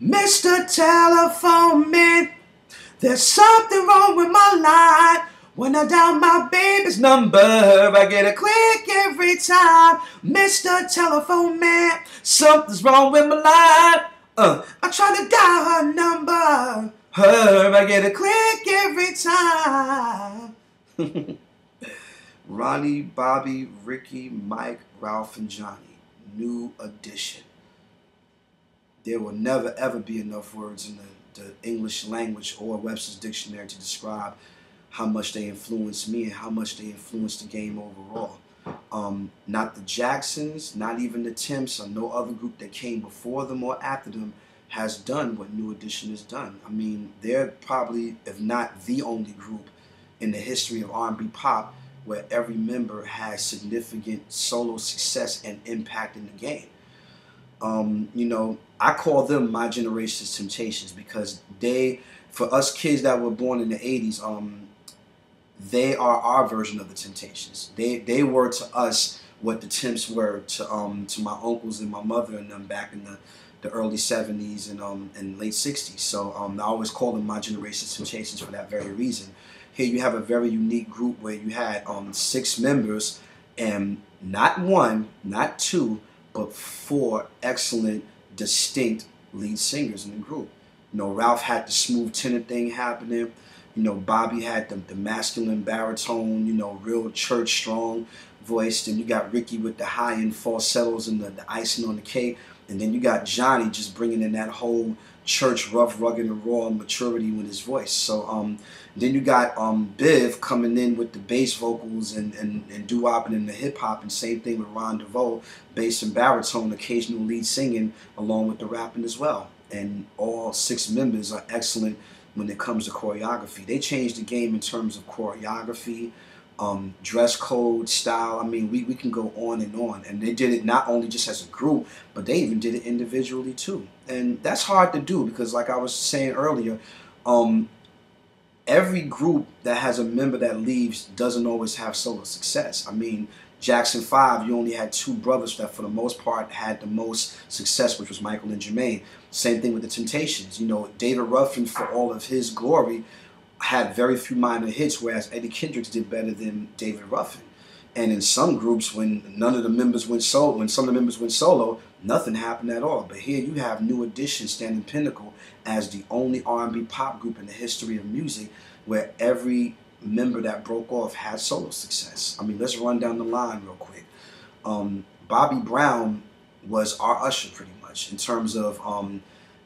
Mr. Telephone Man, there's something wrong with my line. When I dial my baby's number, I get a click every time. Mr. Telephone Man, something's wrong with my line. I try to dial her number, I get a click every time. Ronnie, Bobby, Ricky, Mike, Ralph, and Johnny. New edition. There will never ever be enough words in the English language or Webster's dictionary to describe how much they influenced me and how much they influenced the game overall. Not the Jacksons, not even the Temps, or no other group that came before them or after them has done what New Edition has done. I mean, they're probably, if not the only group in the history of R&B pop where every member has significant solo success and impact in the game. You know, I call them my generation's Temptations because they, for us kids that were born in the 80s, they are our version of the Temptations. They were to us what the Temps were to my uncles and my mother and them back in the early 70s and late 60s. So I always call them my generation's Temptations for that very reason. Here you have a very unique group where you had 6 members and not one, not two, but 4 excellent, distinct lead singers in the group. You know, Ralph had the smooth tenor thing happening. You know, Bobby had the masculine baritone, you know, real church strong voice. Then you got Ricky with the high-end falsettos and the icing on the cake. And then you got Johnny just bringing in that whole church rough, rugged, and raw maturity with his voice. So then you got Biv coming in with the bass vocals and doo-wopping and the hip-hop, and same thing with Ron DeVoe, bass and baritone, occasional lead singing along with the rapping as well. And all 6 members are excellent when it comes to choreography. They changed the game in terms of choreography, dress code, style. I mean, we can go on. And they did it not only just as a group, but they even did it individually too. And that's hard to do because, like I was saying earlier, every group that has a member that leaves doesn't always have solo success. I mean, Jackson 5, you only had 2 brothers that for the most part had the most success, which was Michael and Jermaine. Same thing with the Temptations. You know, David Ruffin, for all of his glory, had very few minor hits, whereas Eddie Kendricks did better than David Ruffin. And in some groups, when none of the members went solo, when some of the members went solo, nothing happened at all. But here you have New Edition standing pinnacle as the only R&B pop group in the history of music where every member that broke off had solo success. I mean, let's run down the line real quick. Bobby Brown was our usher pretty much in terms of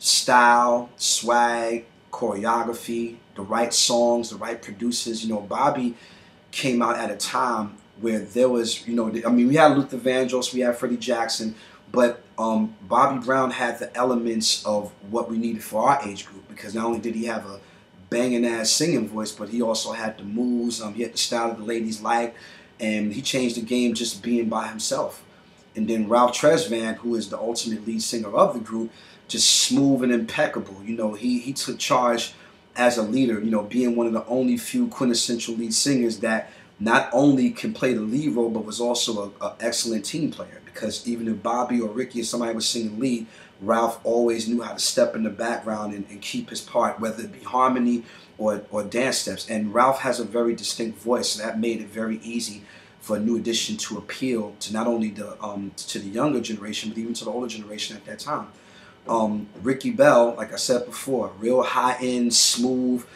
style, swag, choreography, the right songs, the right producers. You know, Bobby came out at a time where there was, you know, I mean, we had Luther Vandross, we had Freddie Jackson, but Bobby Brown had the elements of what we needed for our age group, because not only did he have a banging ass singing voice, but he also had the moves, he had the style that the ladies liked, and he changed the game just being by himself. And then Ralph Tresvant, who is the ultimate lead singer of the group, just smooth and impeccable. You know, he took charge as a leader, you know, being one of the only few quintessential lead singers that not only can play the lead role, but was also an excellent team player. Because even if Bobby or Ricky or somebody was singing lead, Ralph always knew how to step in the background and keep his part, whether it be harmony or dance steps. And Ralph has a very distinct voice, so that made it very easy for a New Edition to appeal to not only to the younger generation, but even to the older generation at that time. Ricky Bell, like I said before, real high-end, smooth,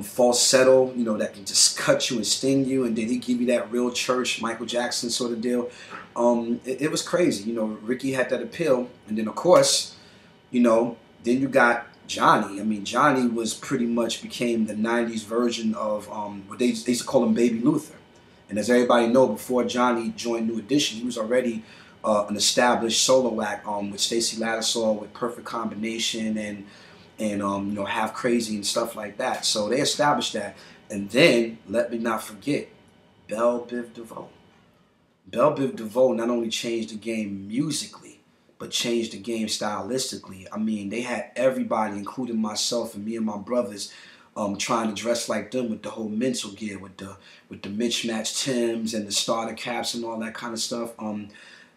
falsetto, you know, that can just cut you and sting you, and then he give you that real church Michael Jackson sort of deal. It was crazy. You know, Ricky had that appeal, and then of course, you know, then you got Johnny. I mean, Johnny was pretty much became the 90s version of what they used to call him Baby Luther. And as everybody know, before Johnny joined New Edition, he was already an established solo act with Stacey Lattisaw, with Perfect Combination and you know, Half Crazy and stuff like that. So they established that. And then, let me not forget, Belle Biv DeVoe. Belle Biv DeVoe not only changed the game musically, but changed the game stylistically. I mean, they had everybody, including myself and me and my brothers, trying to dress like them with the whole mental gear, with the mismatched Timbs and the starter caps and all that kind of stuff.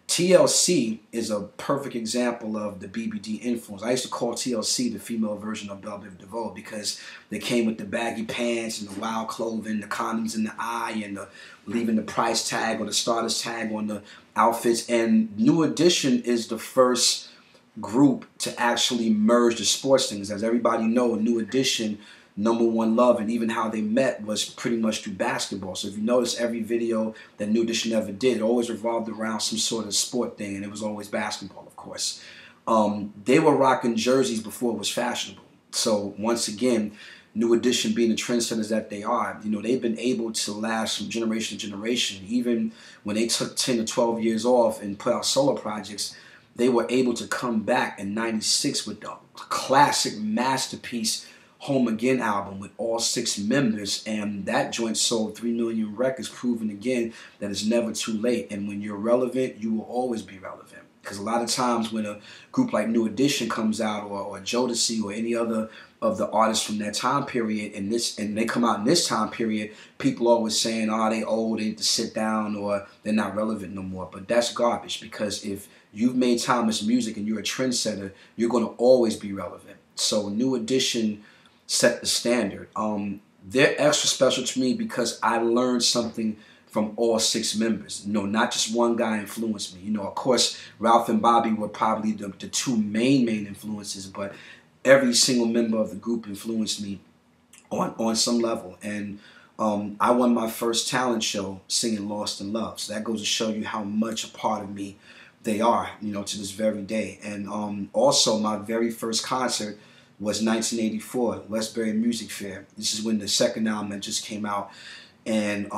TLC is a perfect example of the BBD influence. I used to call TLC the female version of Belle Biv DeVoe because they came with the baggy pants and the wild clothing, the condoms in the eye, and the leaving the price tag or the starter's tag on the outfits. And New Edition is the first group to actually merge the sports things. As everybody knows, New Edition, Number One Love, and even how they met was pretty much through basketball. So if you notice, every video that New Edition ever did always revolved around some sort of sport thing, and it was always basketball, of course. They were rocking jerseys before it was fashionable. So once again, New Edition being the trendsetters that they are, you know, they've been able to last from generation to generation. Even when they took 10 to 12 years off and put out solo projects, they were able to come back in '96 with the classic masterpiece Home Again album with all 6 members, and that joint sold 3 million records, proving again that it's never too late. And when you're relevant, you will always be relevant. Because a lot of times when a group like New Edition comes out, or Jodeci, or any other of the artists from that time period, and they come out in this time period, people always saying, oh, they old, they need to sit down, or they're not relevant no more. But that's garbage, because if you've made timeless music and you're a trendsetter, you're going to always be relevant. So New Edition set the standard. They're extra special to me because I learned something from all 6 members. You know, not just one guy influenced me. You know, of course, Ralph and Bobby were probably the 2 main influences, but every single member of the group influenced me on some level. And I won my first talent show singing Lost in Love. So that goes to show you how much a part of me they are, you know, to this very day. And also my very first concert was 1984, Westbury Music Fair. This is when the second album had just came out, and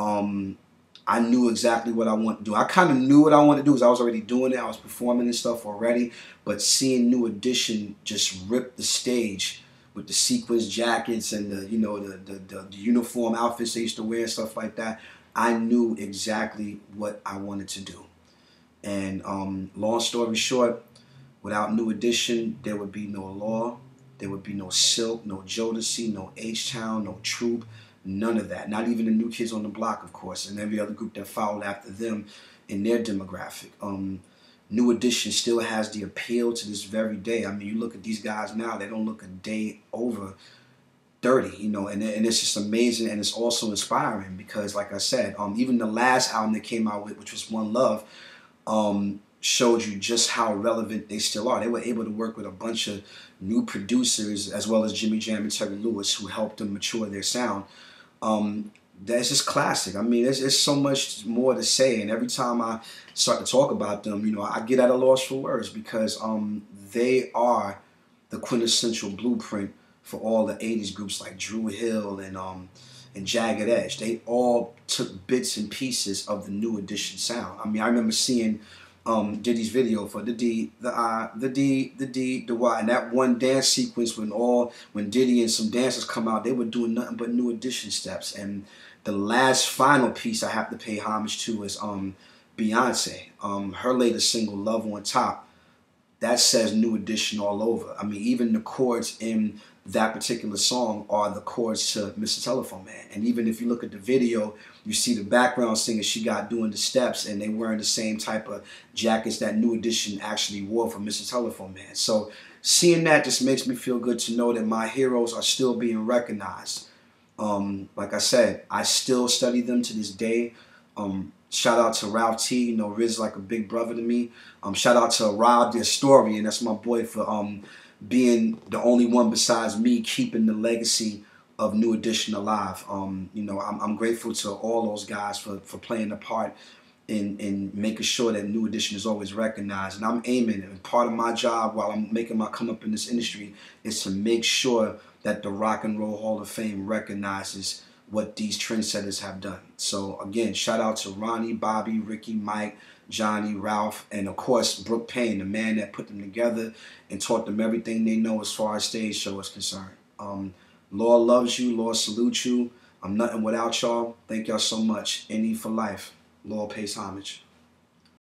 I knew exactly what I wanted to do. I kind of knew what I wanted to do because I was already doing it. I was performing and stuff already, but seeing New Edition just rip the stage with the sequins jackets and the, you know, the uniform outfits they used to wear and stuff like that, I knew exactly what I wanted to do. And long story short, without New Edition, there would be no Law. There would be no Silk, no Jodeci, no H-Town, no Troop, none of that. Not even the New Kids on the Block, of course, and every other group that followed after them in their demographic. New Edition still has the appeal to this very day. I mean, you look at these guys now, they don't look a day over 30, you know, and it's just amazing, and it's also inspiring because, like I said, even the last album they came out with, which was One Love, showed you just how relevant they still are. They were able to work with a bunch of new producers, as well as Jimmy Jam and Terry Lewis, who helped them mature their sound. That's just classic. I mean, there's so much more to say, and every time I start to talk about them, you know, I get at a loss for words because they are the quintessential blueprint for all the '80s groups like Dru Hill and Jagged Edge. They all took bits and pieces of the New Edition sound. I mean, I remember seeing Diddy's video for the D, the I, the D, the D, the Y, and that one dance sequence when Diddy and some dancers come out, they were doing nothing but New Edition steps. And the last final piece I have to pay homage to is Beyonce. Her latest single, Love on Top, that says New Edition all over. I mean, even the chords in that particular song are the chords to Mr. Telephone Man. And even if you look at the video, you see the background singer she got doing the steps, and they wearing the same type of jackets that New Edition actually wore for Mr. Telephone Man. So seeing that just makes me feel good to know that my heroes are still being recognized. Like I said, I still study them to this day. Shout out to Ralph T. You know, Riz like a big brother to me. Shout out to Rob the Historian. That's my boy for being the only one besides me keeping the legacy of New Edition alive. You know, I'm grateful to all those guys for playing a part in making sure that New Edition is always recognized. And I'm aiming, and part of my job while I'm making my come up in this industry is to make sure that the Rock and Roll Hall of Fame recognizes what these trendsetters have done. So again, shout out to Ronnie, Bobby, Ricky, Mike, Johnny, Ralph, and of course Brooke Payne, the man that put them together and taught them everything they know as far as stage show is concerned. Lord loves you, Lord salutes you. I'm nothing without y'all. Thank y'all so much. NE for life. Lord pays homage.